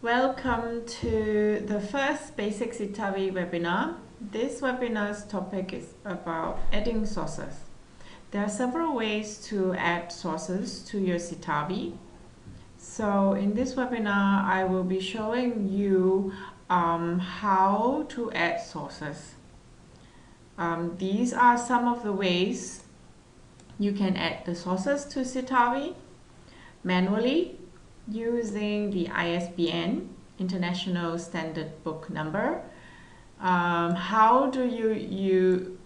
Welcome to the first Basic Citavi webinar. This webinar's topic is about adding sources. There are several ways to add sources to your Citavi. So in this webinar, I will be showing you how to add sources. These are some of the ways you can add the sources to Citavi manually, using the ISBN, International Standard Book Number. How do you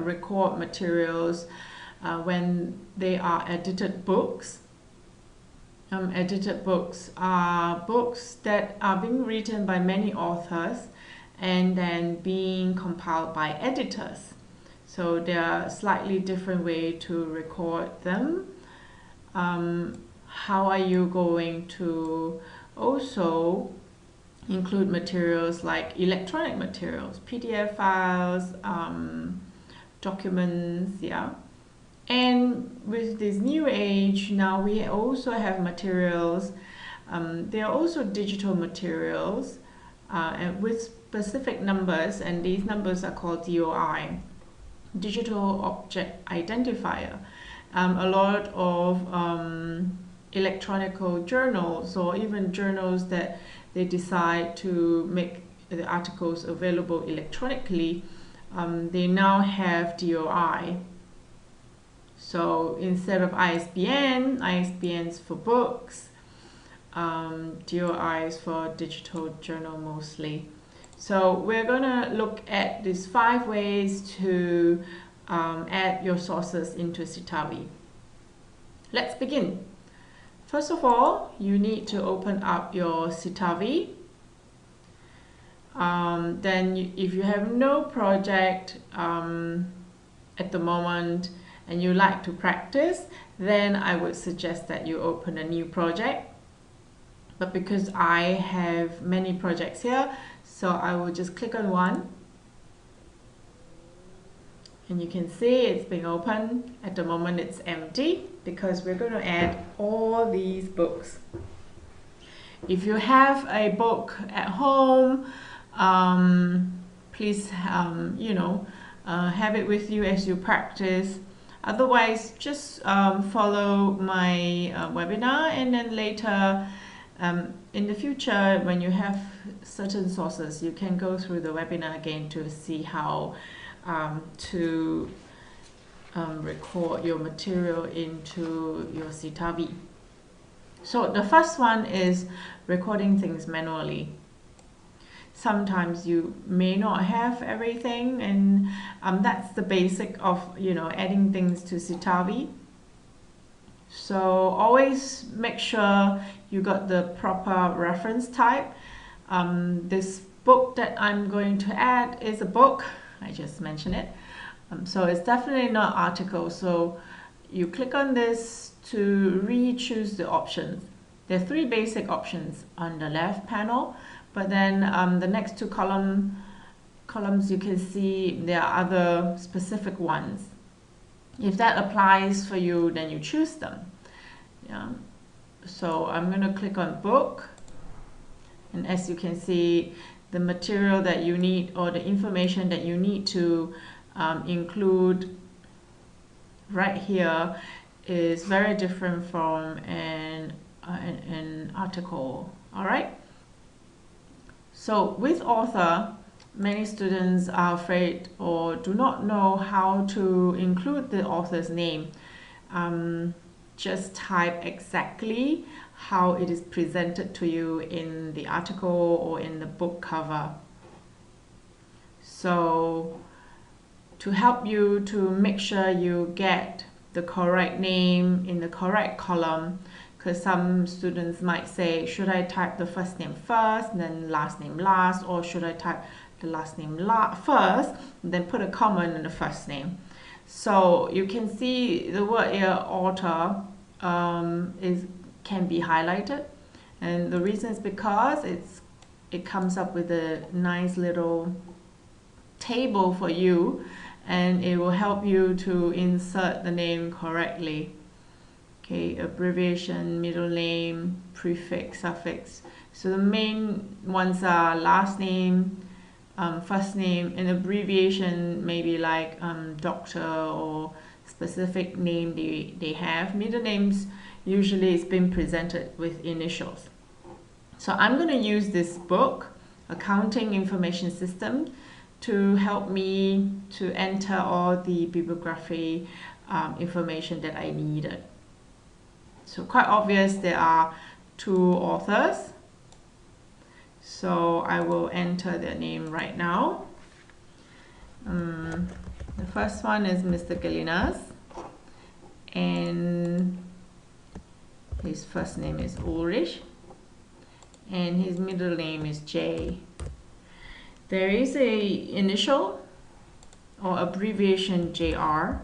record materials when they are edited books? Edited books are books that are being written by many authors and then being compiled by editors. So there are slightly different ways to record them. How are you going to also include materials like electronic materials, PDF files, documents, yeah. And with this new age, now we also have materials. There are also digital materials and with specific numbers, and these numbers are called DOI, Digital Object Identifier. A lot of electronic journals, or even journals that they decide to make the articles available electronically, they now have DOI. So instead of ISBNs for books, DOI is for digital journal mostly. So we're going to look at these 5 ways to add your sources into Citavi. Let's begin. First of all, you need to open up your Citavi. If you have no project at the moment and you like to practice, then I would suggest that you open a new project. But because I have many projects here, so I will just click on one. And you can see it's being opened. At the moment it's empty because we're going to add all these books. If you have a book at home, please have it with you as you practice. Otherwise, just follow my webinar, and then later in the future, when you have certain sources, you can go through the webinar again to see how to record your material into your Citavi. So the first one is recording things manually. Sometimes you may not have everything, and that's the basic of adding things to Citavi. So always make sure you got the proper reference type. This book that I'm going to add is a book. I just mentioned it. So it's definitely not article. So you click on this to re-choose the options. There are 3 basic options on the left panel, but then the next 2 columns you can see there are other specific ones. If that applies for you, then you choose them. Yeah. So I'm going to click on book, and as you can see, the material that you need, or the information that you need to include right here, is very different from an article. All right. So with author, many students are afraid or do not know how to include the author's name. Just type exactly how it is presented to you in the article or in the book cover. So to help you to make sure you get the correct name in the correct column, because some students might say, should I type the first name first and then last name last, or should I type the last name first and then put a comma in the first name? So you can see the word here, author, can be highlighted, and the reason is because it comes up with a nice little table for you, and it will help you to insert the name correctly. Okay, abbreviation, middle name, prefix, suffix. So the main ones are last name, first name, and abbreviation maybe like doctor or specific name they have. Middle names usually it's been presented with initials. So I'm going to use this book, Accounting Information System, to help me to enter all the bibliography information that I needed. So quite obvious there are two authors. So I will enter their name right now. The first one is Mr. Galinas, and his first name is Ulrich, and his middle name is J. There is a initial or abbreviation JR,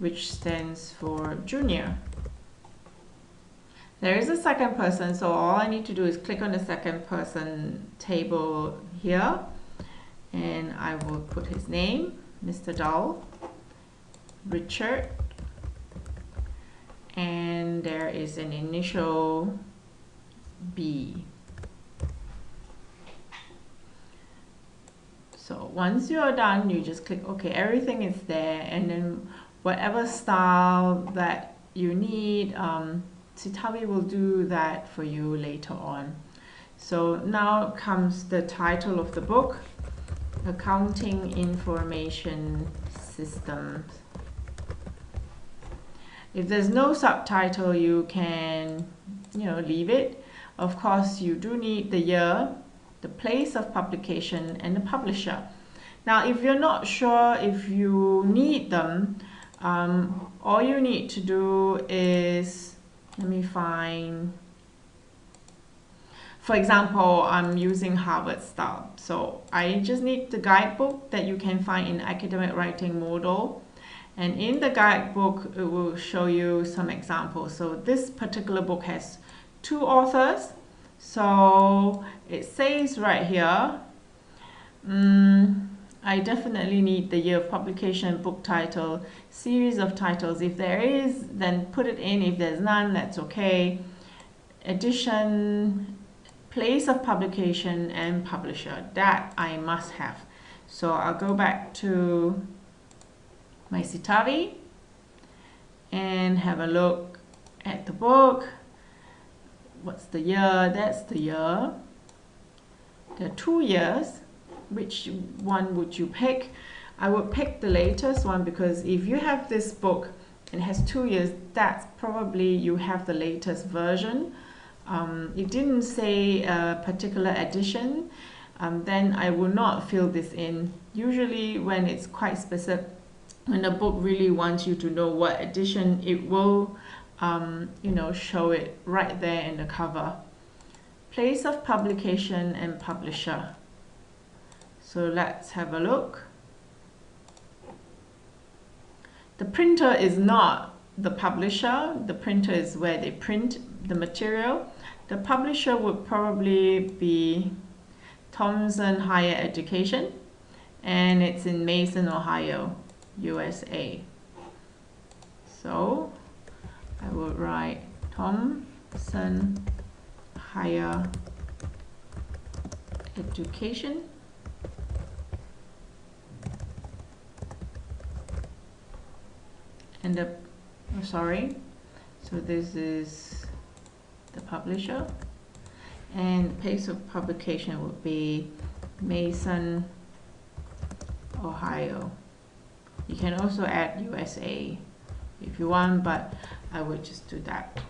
which stands for junior. There is a second person, so all I need to do is click on the second person table here, and I will put his name, Mr. Dahl, Richard, and there is an initial B. So once you are done, you just click OK. Everything is there, and then whatever style that you need, Citavi will do that for you later on. So now comes the title of the book, Accounting Information Systems. If there's no subtitle, you can, leave it. Of course, you do need the year, the place of publication, and the publisher. Now, if you're not sure if you need them, all you need to do is, let me find, for example, I'm using Harvard style. So I just need the guidebook that you can find in Academic Writing Module. And in the guidebook, it will show you some examples. So this particular book has two authors. So it says right here, I definitely need the year of publication, book title, series of titles. If there is, then put it in. If there's none, that's okay. Edition, place of publication, and publisher. That I must have. So I'll go back to my Citavi and have a look at the book. What's the year? That's the year. There are 2 years. Which one would you pick? I would pick the latest one, because if you have this book and it has 2 years, that's probably you have the latest version. It didn't say a particular edition, then I will not fill this in. Usually when it's quite specific, when the book really wants you to know what edition, it will show it right there in the cover. Place of publication and publisher. So let's have a look. The printer is not the publisher. The printer is where they print the material. The publisher would probably be Thomson Higher Education, and it's in Mason, Ohio, USA. So I will write Thomson Higher Education. And so this is the publisher, and the place of publication would be Mason, Ohio. You can also add USA if you want, but I would just do that.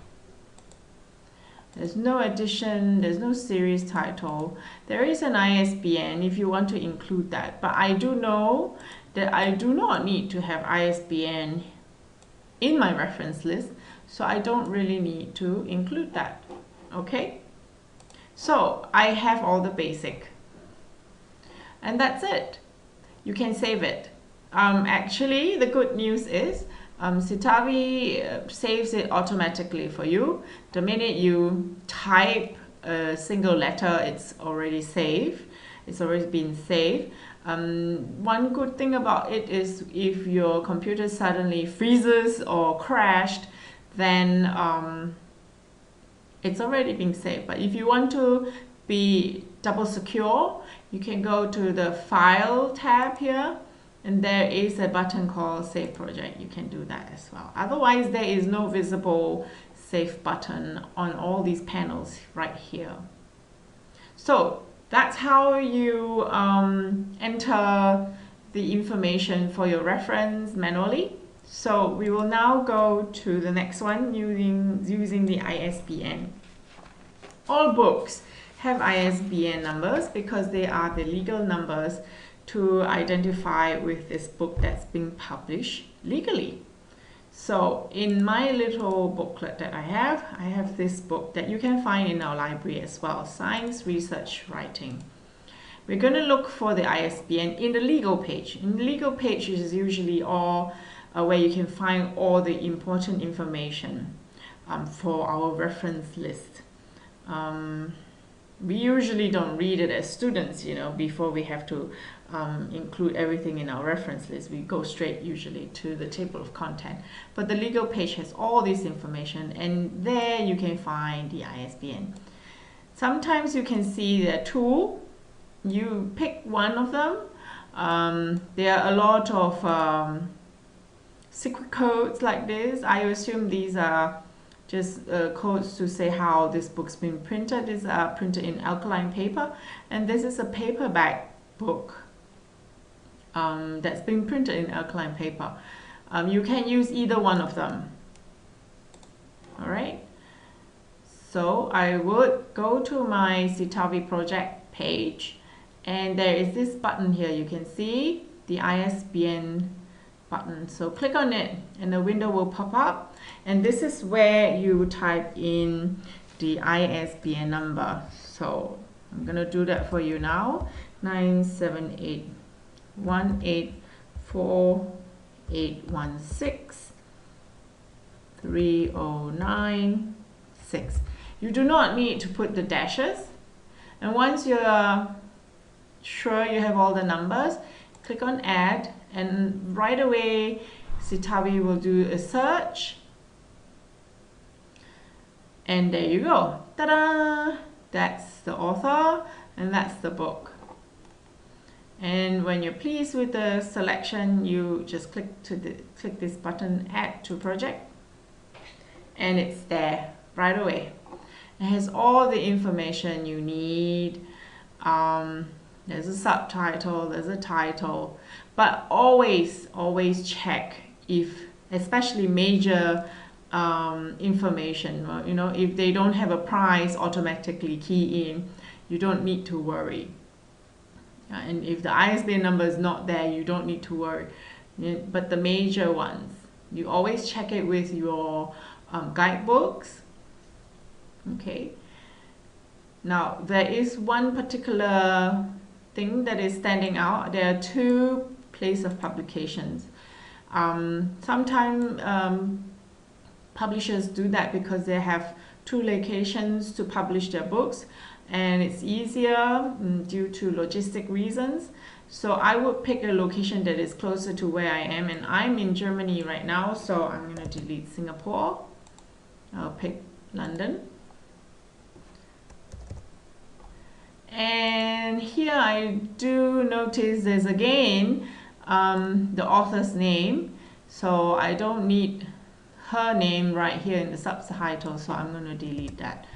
There's no edition, there's no series title. There is an ISBN if you want to include that, but I do know that I do not need to have ISBN in my reference list, so I don't really need to include that. Okay, so I have all the basic, and that's it. You can save it. Actually, the good news is Citavi saves it automatically for you. The minute you type a single letter, it's already saved. It's already been saved. One good thing about it is if your computer suddenly freezes or crashed, then it's already been saved. But if you want to be double secure, you can go to the File tab here, and there is a button called Save Project. You can do that as well. Otherwise, there is no visible Save button on all these panels right here. So that's how you enter the information for your reference manually. So we will now go to the next one using the ISBN. All books have ISBN numbers because they are the legal numbers to identify with this book that's being published legally. So in my little booklet that I have this book that you can find in our library as well, Science Research Writing. We're going to look for the ISBN in the legal page. In the legal page is usually all where you can find all the important information for our reference list. We usually don't read it as students, before we have to include everything in our reference list. We go straight usually to the table of content. But the legal page has all this information, and there you can find the ISBN. Sometimes you can see the tool. You pick one of them. There are a lot of secret codes like this. I assume these are just codes to say how this book's been printed. These are printed in alkaline paper, and this is a paperback book that's been printed in alkaline paper. You can use either one of them. All right. So I would go to my Citavi project page, and there is this button here. You can see the ISBN button. So click on it and the window will pop up, and this is where you type in the ISBN number. So I'm gonna do that for you now. 978-184-816-3096. You do not need to put the dashes, and once you're sure you have all the numbers, click on Add, and right away Citavi will do a search, and there you go. Ta-da! That's the author and that's the book. And when you're pleased with the selection, you just click this button, Add to Project, and it's there right away. It has all the information you need. There's a subtitle, there's a title, but always check if, especially major information, if they don't have a price, automatically key in. You don't need to worry. And if the ISBN number is not there, you don't need to worry. But the major ones, you always check it with your guidebooks. Okay. Now there is one particular thing that is standing out. There are two places of publications. Sometimes publishers do that because they have two locations to publish their books, and it's easier due to logistic reasons. So I would pick a location that is closer to where I am, and I'm in Germany right now, so I'm going to delete Singapore. I'll pick London. And here I do notice there's again the author's name, so I don't need her name right here in the subtitle, so I'm going to delete that.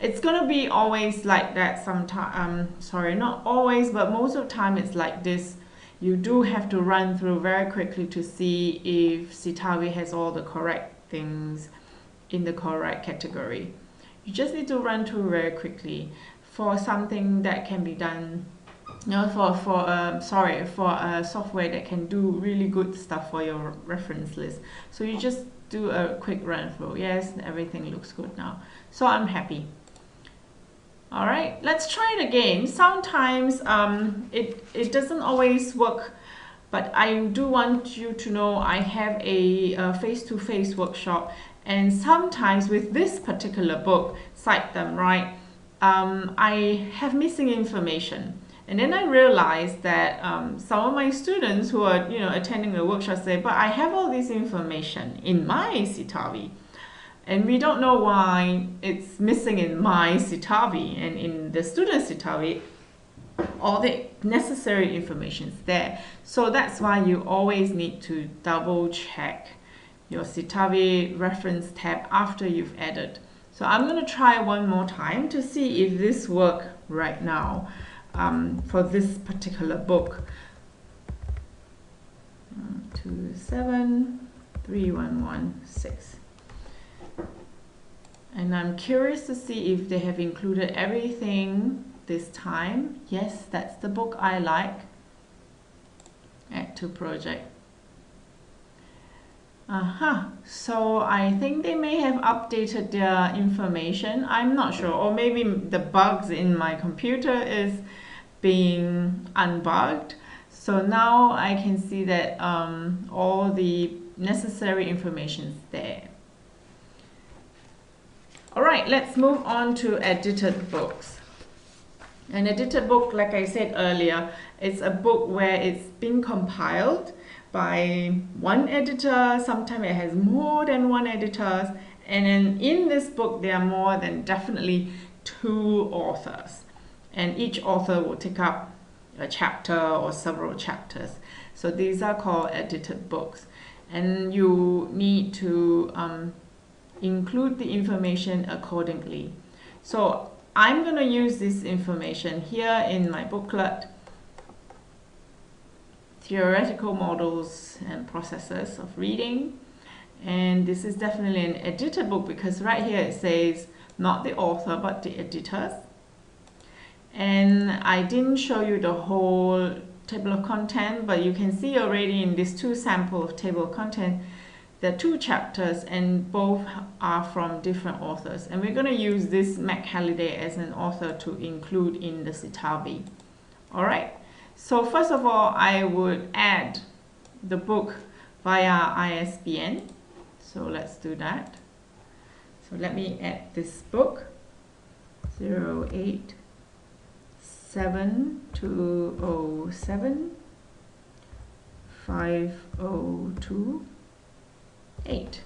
It's going to be always like that sometimes. Sorry, not always, but most of the time it's like this. You do have to run through very quickly to see if Citavi has all the correct things in the correct category. You just need to run through very quickly for something that can be done, for a software that can do really good stuff for your reference list. So you just do a quick run through. Yes, everything looks good now. So I'm happy. All right, let's try it again. Sometimes it doesn't always work, but I do want you to know I have a face-to-face workshop, and sometimes with this particular book, Cite Them, right? I have missing information, and then I realized that some of my students who are attending the workshop say, but I have all this information in my Citavi. And we don't know why it's missing in my Citavi, and in the student Citavi, all the necessary information is there. So that's why you always need to double check your Citavi reference tab after you've added. So I'm going to try one more time to see if this works right now for this particular book. 2731116. And I'm curious to see if they have included everything this time. Yes, that's the book I like. Add to project. So I think they may have updated their information. I'm not sure, or maybe the bugs in my computer is being unbugged. So now I can see that all the necessary information is there. All right, let's move on to edited books. An edited book, like I said earlier, it's a book where it's been compiled by one editor. Sometimes it has more than one editors, and then in this book there are more than definitely 2 authors, and each author will take up a chapter or several chapters. So these are called edited books, and you need to include the information accordingly. So I'm going to use this information here in my booklet, Theoretical Models and Processes of Reading. And this is definitely an edited book because right here it says not the author but the editors. And I didn't show you the whole table of content, but you can see already in these 2 samples of table of content, there are 2 chapters and both are from different authors. And we're going to use this Mac Halliday as an author to include in the Citavi. All right. So first of all, I would add the book via ISBN. So let's do that. So let me add this book, 08720750228.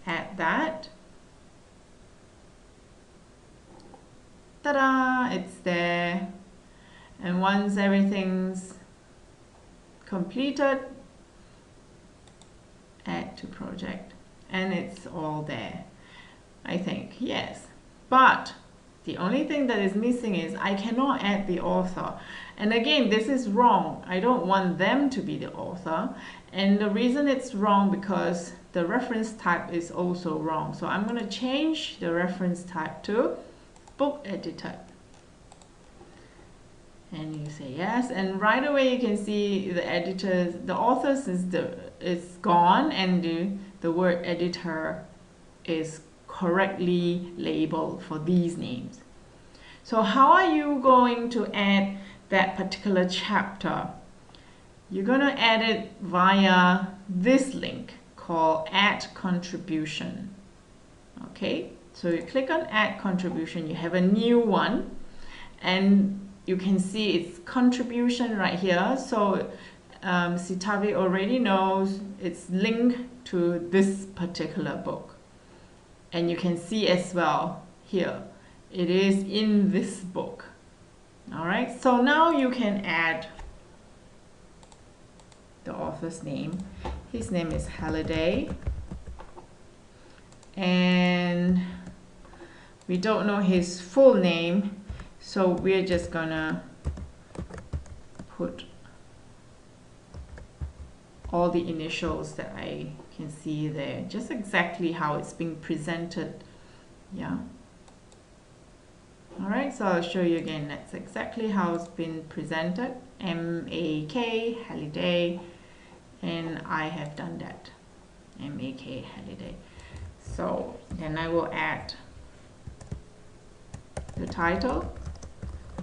Add that. Ta-da! It's there. And once everything's completed, add to project, and it's all there, I think. Yes, but the only thing that is missing is I cannot add the author. And again, this is wrong. I don't want them to be the author, and the reason it's wrong because the reference type is also wrong. So I'm going to change the reference type to book editor. And you say yes, and right away you can see the editors, the authors is gone, and the word editor is correctly labeled for these names. So how are you going to add that particular chapter? You're going to add it via this link called Add Contribution. Okay, so you click on Add Contribution, you have a new one, and you can see it's contribution right here. So Citavi already knows it's linked to this particular book. And you can see as well here, it is in this book. All right, so now you can add the author's name. His name is Halliday. And we don't know his full name, so we're just gonna put all the initials that I can see there, just exactly how it's being presented. Yeah. All right, so I'll show you again. That's exactly how it's been presented. M-A-K, Halliday, and I have done that. M-A-K, Halliday. So then I will add the title,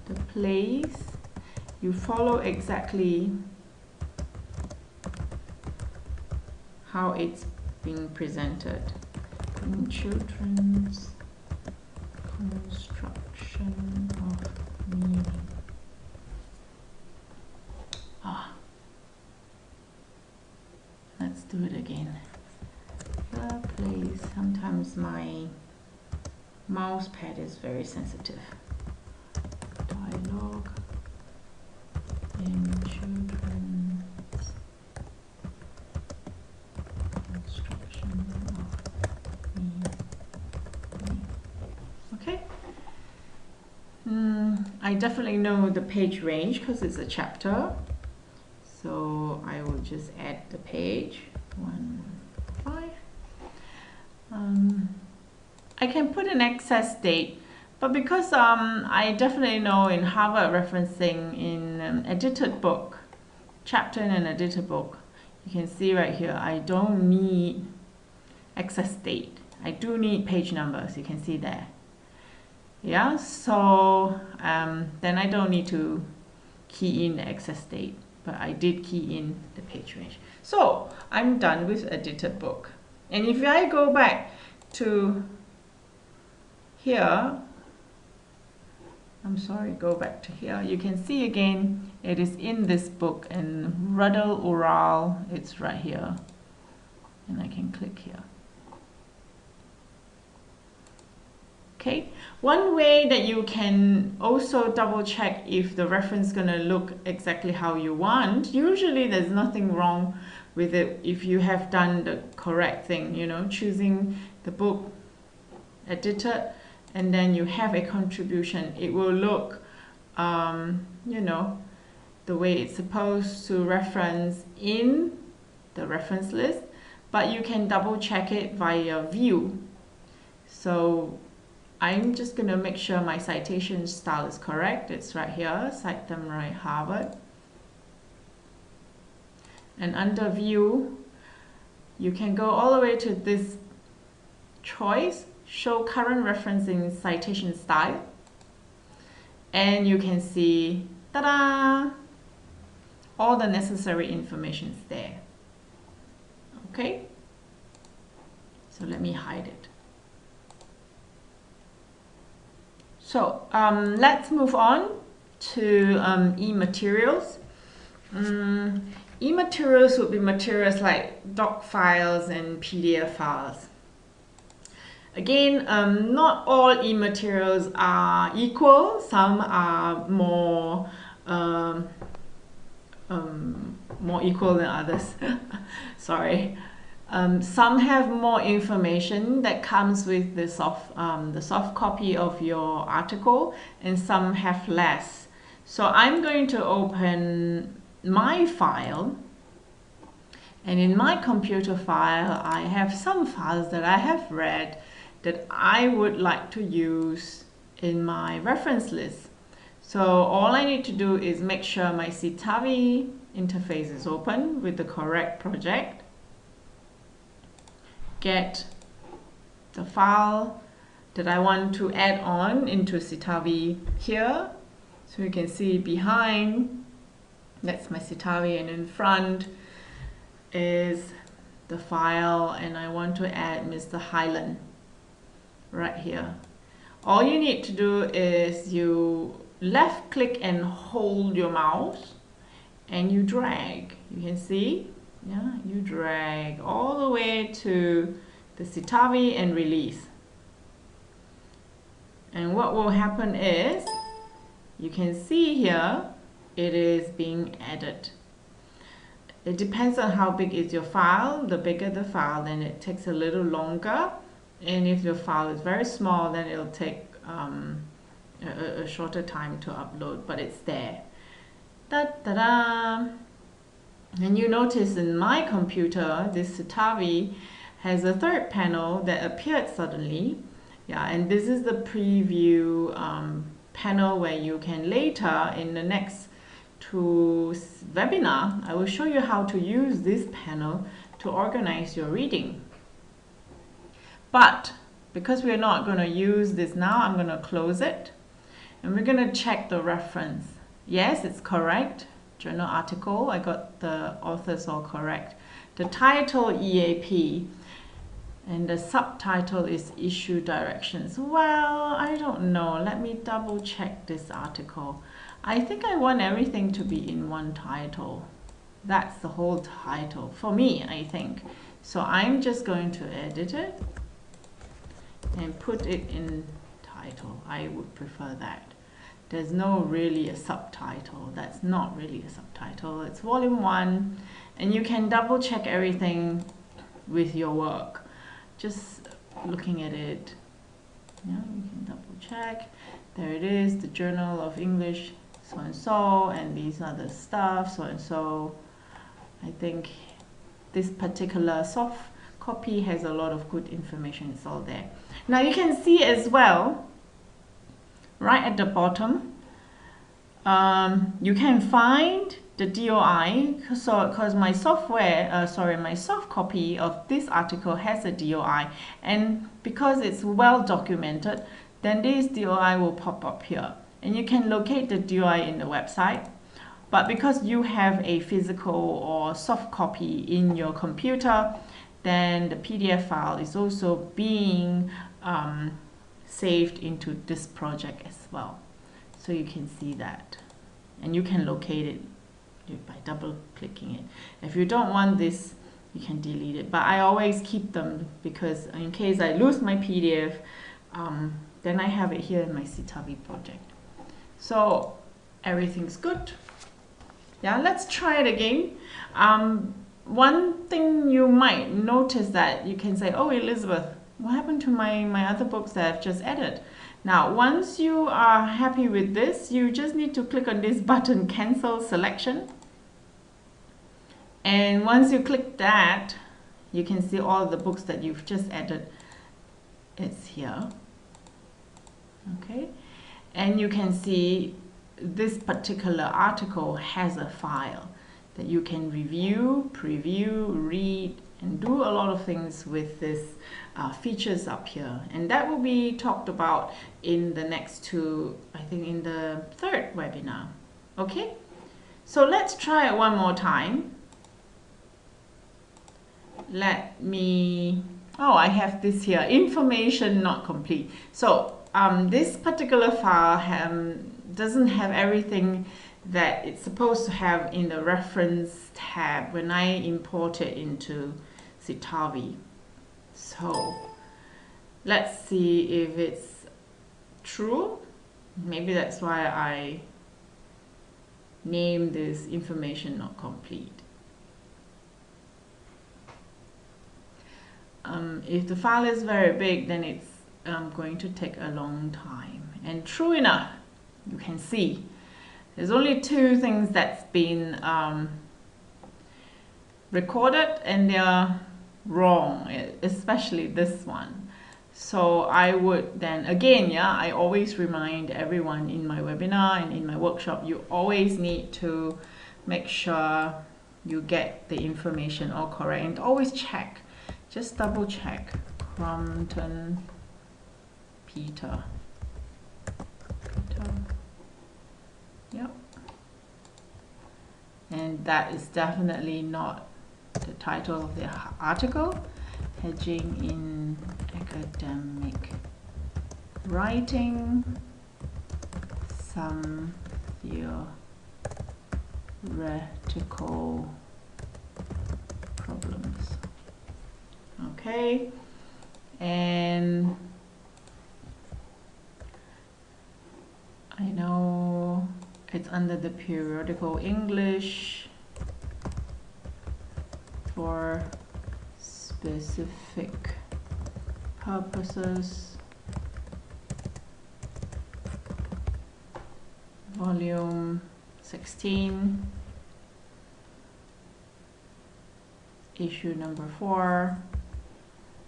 the place. You follow exactly how it's being presented in children's construction of meaning. Let's do it again. The place. Sometimes mouse pad is very sensitive. Dialogue in children's instruction of me. Okay. I definitely know the page range because it's a chapter. So I will just add the page 1, 5. I can put an excess date, but because I definitely know in Harvard referencing in an edited book, chapter in an edited book, you can see right here, I don't need excess date. I do need page numbers, you can see there. Yeah, so then I don't need to key in the excess date, but I did key in the page range. So I'm done with edited book. And if I go back to here, go back to here, you can see again it is in this book, and Rhein-Waal, it's right here, and I can click here. Okay, one way that you can also double check if the reference is going to look exactly how you want, usually there's nothing wrong with it if you have done the correct thing, you know, choosing the book edited, and then you have a contribution. It will look, you know, the way it's supposed to reference in the reference list, but you can double check it via view. So I'm just going to make sure my citation style is correct. It's right here, Cite Them Right Harvard. And under view, you can go all the way to this choice, show current referencing citation style. And you can see, ta-da, all the necessary information is there. Okay, so let me hide it. So let's move on to e-materials. E-materials would be materials like doc files and PDF files. Again, not all e-materials are equal. Some are more equal than others. Sorry. Some have more information that comes with the soft copy of your article, and some have less. So I'm going to open my file, and in my computer file I have some files that I have read that I would like to use in my reference list. So all I need to do is make sure my Citavi interface is open with the correct project. Get the file that I want to add on into Citavi here. So you can see behind, that's my Citavi, and in front is the file, and I want to add Mr. Highland right here. All you need to do is you left click and hold your mouse and you drag. You can see, yeah, you drag all the way to the Citavi and release. And what will happen is, you can see here, it is being added. It depends on how big is your file. The bigger the file, then it takes a little longer. And if your file is very small, then it'll take a shorter time to upload, but it's there. Da-da-da! And you notice in my computer, this Citavi has a third panel that appeared suddenly. Yeah, and this is the preview panel where you can later, in the next two webinar, I will show you how to use this panel to organize your reading. But because we're not going to use this now, I'm going to close it. And we're going to check the reference. Yes, it's correct. Journal article, I got the authors all correct. The title EAP, and the subtitle is issue directions. Well, I don't know. Let me double check this article. I think I want everything to be in one title. That's the whole title for me, I think. So I'm just going to edit it and put it in subtitle. I would prefer that. There's no really a subtitle. That's not really a subtitle. It's volume 1, and you can double check everything with your work. Just looking at it, yeah, you can double check. There it is, the Journal of English, so and so, and these are the stuff, so and so. I think this particular soft copy has a lot of good information. It's all there. Now you can see as well, right at the bottom, you can find the DOI. So because my my soft copy of this article has a DOI, and because it's well documented, then this DOI will pop up here, and you can locate the DOI in the website. But because you have a physical or soft copy in your computer, then the PDF file is also being saved into this project as well. So you can see that, and you can locate it by double clicking it. If you don't want this, you can delete it, but I always keep them because in case I lose my PDF, then I have it here in my Citavi project. So everything's good. Yeah, let's try it again. One thing you might notice that you can say, oh, Elizabeth, what happened to my other books that I've just added? Now, once you are happy with this, you just need to click on this button, Cancel Selection. And once you click that, you can see all the books that you've just added. It's here. Okay. And you can see this particular article has a file that you can review, preview, read, and do a lot of things with this features up here. And that will be talked about in the next two, I think in the third webinar. Okay, so let's try it one more time. Let me, oh, I have this here, information not complete. So this particular file doesn't have everything that it's supposed to have in the reference tab when I import it into Citavi. So let's see if it's true. Maybe that's why I named this information not complete. If the file is very big, then it's going to take a long time. And true enough, you can see there's only two things that's been recorded, and they're wrong, especially this one. So I would then again, yeah, I always remind everyone in my webinar and in my workshop, you always need to make sure you get the information all correct, and always check, just double check. Crompton Peter. Yep. And that is definitely not the title of the article. Hedging in academic writing, some theoretical problems. Okay, and I know it's under the periodical English for specific purposes, volume 16, issue number 4,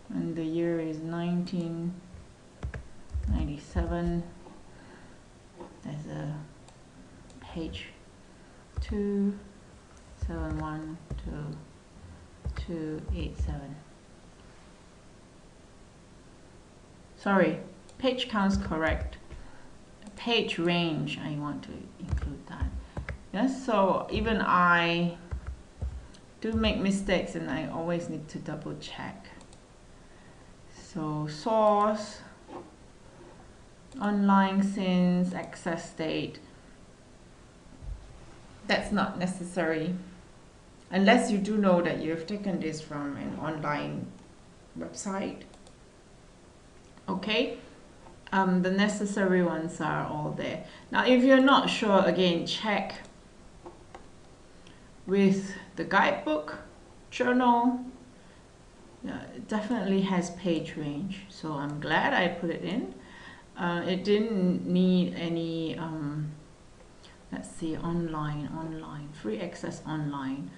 and the year is 1997. There's a page 271 to 287. Sorry, page count's correct. Page range, I want to include that. Yes, so even I do make mistakes, and I always need to double check. So source, online since, access date. That's not necessary unless you do know that you've taken this from an online website. Okay, The necessary ones are all there. Now, if you're not sure, again, check with the guidebook, journal. It definitely has page range, so I'm glad I put it in. It didn't need any, let's see, online, free access online.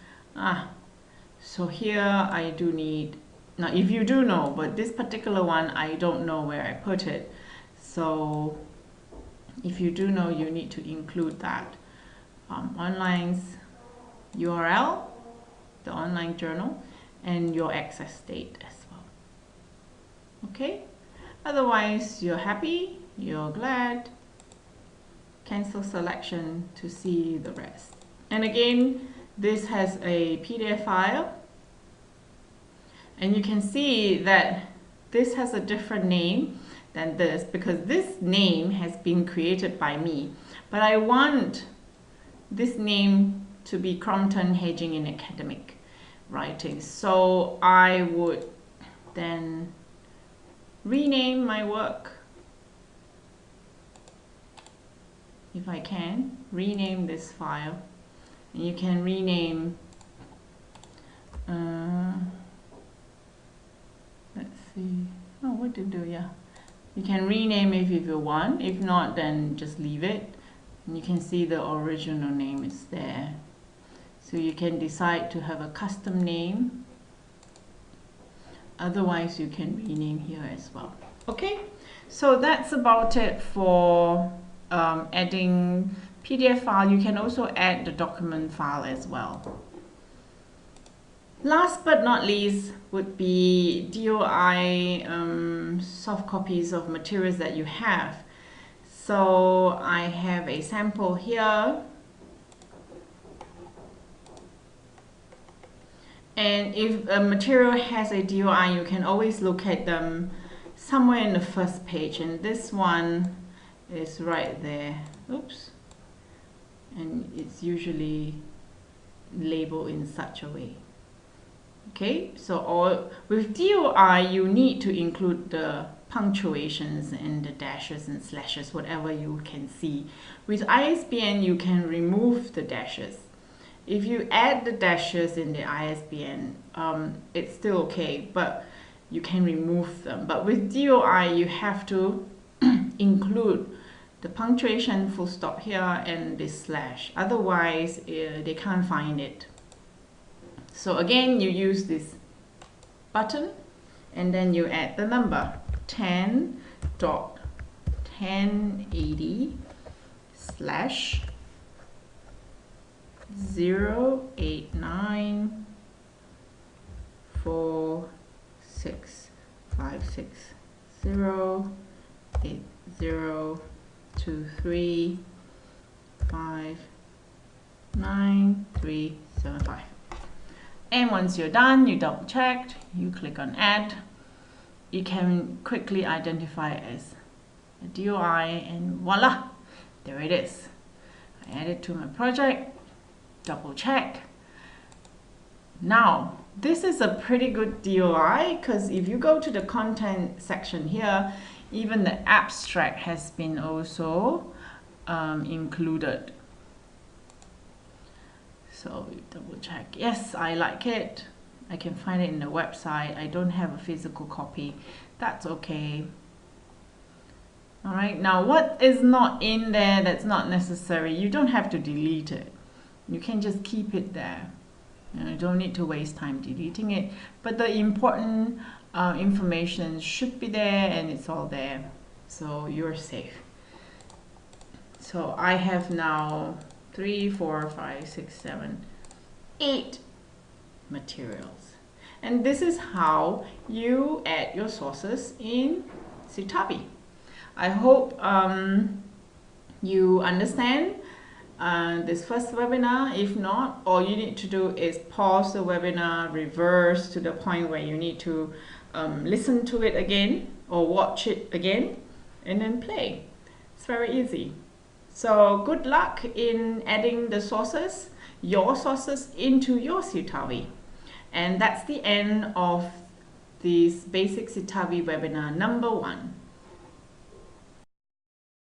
So here I do need, now if you do know, but this particular one, I don't know where I put it. So if you do know, you need to include that. Online's URL, the online journal, and your access date as well. Okay? Otherwise, you're happy, you're glad. Cancel selection to see the rest. And again, this has a PDF file. And you can see that this has a different name than this because this name has been created by me. But I want this name to be Crompton Hedging in Academic Writing. So I would then rename my work. If I can, rename this file. And you can rename, let's see, oh, what to do, yeah. You can rename it if you want. If not, then just leave it. And you can see the original name is there. So you can decide to have a custom name. Otherwise, you can rename here as well. Okay, so that's about it for adding PDF file. You can also add the document file as well. Last but not least would be DOI soft copies of materials that you have. So I have a sample here. And if a material has a DOI, you can always locate them somewhere in the first page. And this one is right there. Oops. And it's usually labeled in such a way. Okay, so with DOI, you need to include the punctuations and the dashes and slashes, whatever you can see. With ISBN, you can remove the dashes. If you add the dashes in the ISBN, it's still okay, but you can remove them. But with DOI, you have to include the punctuation, full stop here, and this slash. Otherwise, they can't find it. So again, you use this button, and then you add the number 10.1080 slash 08946568023599375. And once you're done, you double check, you click on add. You can quickly identify it as a DOI, and voila, there it is. I add it to my project, double check. Now, this is a pretty good DOI because if you go to the content section here, even the abstract has been also included. So you double check. Yes, I like it. I can find it in the website. I don't have a physical copy. That's okay. All right, now what is not in there that's not necessary, you don't have to delete it. You can just keep it there. You don't need to waste time deleting it. But the important information should be there, and it's all there. So you're safe. So I have now 3, 4, 5, 6, 7, 8 materials. And this is how you add your sources in Citavi. I hope you understand this first webinar. If not, all you need to do is pause the webinar, reverse to the point where you need to listen to it again or watch it again, and then play. It's very easy. So good luck in adding the sources, your sources, into your Citavi. And that's the end of this basic Citavi webinar number 1.